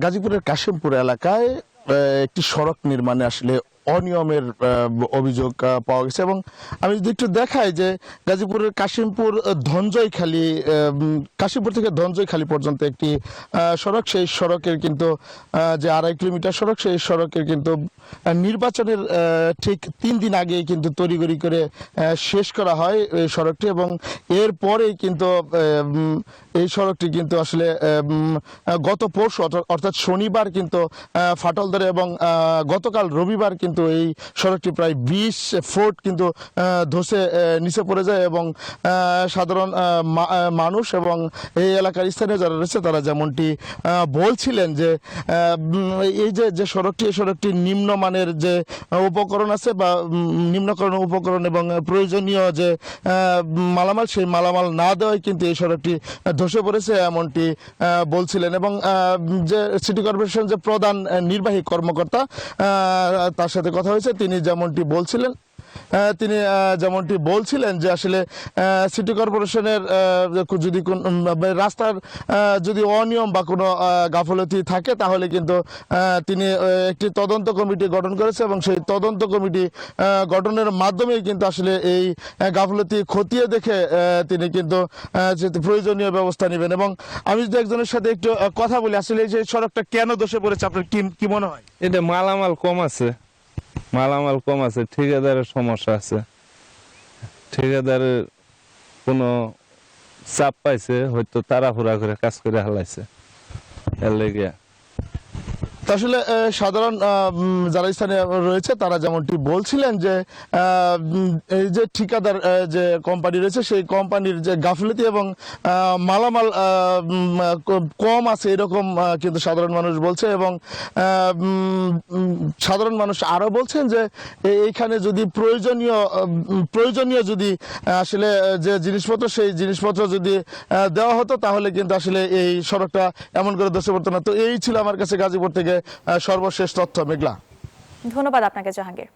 গাজীপুরের কাশিমপুর এলাকায় একটি সড়ক নির্মাণে আসলে অনিয়মের অভিযোগ পাওয়া গেছে এবং আমি যদি একটু দেখাই যে গাজীপুরের কাশিমপুর ধনজয়খালী কাশিমপুর থেকে ধনজয়খালী পর্যন্ত একটি সড়ক, সেই সড়কের কিন্তু যে 2.5 কিলোমিটার সড়ক, সেই সড়কের কিন্তু নির্বাচনের ঠিক 3 দিন আগেই কিন্তু তড়িঘড়ি করে শেষ করা হয় এই সড়কটি এবং এরপরেই কিন্তু এই সড়কটি কিন্তু আসলে গত পরশু অর্থাৎ শনিবার কিন্তু ফাটল ধরে এবং গতকাল রবিবার কিন্তু এই সড়কটি প্রায় 20 ফুট কিন্তু ধসে নিচে পড়ে যায় এবং সাধারণ মানুষ এবং এই এলাকার স্থানীয় যারা রয়েছে তারা যেমনটি বলছিলেন যে এই যে সড়কটি, এই সড়কটি নিম্নমানের যে উপকরণ আছে বা নিম্নকরণ উপকরণ এবং প্রয়োজনীয় যে মালামাল, সেই মালামাল না দেওয়ায় কিন্তু এই সড়কটি ধসে পড়েছে এমনটি বলছিলেন এবং যে সিটি কর্পোরেশন যে প্রধান নির্বাহী কর্মকর্তা তার সাথে কথা হয়েছে, তিনি যেমনটি বলছিলেন যে আসলে সিটি কর্পোরেশনের যদি রাস্তার যদি অনিয়ম বা কোনো গাফলতি থাকে তাহলে কিন্তু তিনি একটি তদন্ত কমিটি গঠন করেছে এবং সেই তদন্ত কমিটি গঠনের মাধ্যমেই কিন্তু আসলে এই গাফলতি খতিয়ে দেখে তিনি কিন্তু প্রয়োজনীয় ব্যবস্থা নেবেন। এবং আমি যদি একজনের সাথে একটু কথা বলি, আসলে এই যে সড়কটা কেন ধসে পড়েছে আপনার কি মনে হয়? এটা মালামাল কম আছে, ঠিকাদারের সমস্যা আছে, ঠিকাদারের কোনো চাপ পাইছে, হয়তো তাড়াহুড়া করে কাজ করে হালাইছে এর লেগে। আসলে সাধারণ যারা স্থানীয় রয়েছে তারা যেমনটি বলছিলেন যে এই যে ঠিকাদার যে কোম্পানি রয়েছে সেই কোম্পানির যে গাফিলতি এবং মালামাল কম আছে এরকম কিন্তু সাধারণ মানুষ বলছে এবং সাধারণ মানুষ আরও বলছেন যে এইখানে যদি প্রয়োজনীয় যদি আসলে যে জিনিসপত্র, সেই জিনিসপত্র যদি দেওয়া হতো তাহলে কিন্তু আসলে এই সড়কটা এমন করে ধসে পড়তো না। তো এই ছিল আমার কাছে গাজীপুর থেকে সর্বশেষ তথ্য। মেঘলা, ধন্যবাদ আপনাকে জাহাঙ্গীর।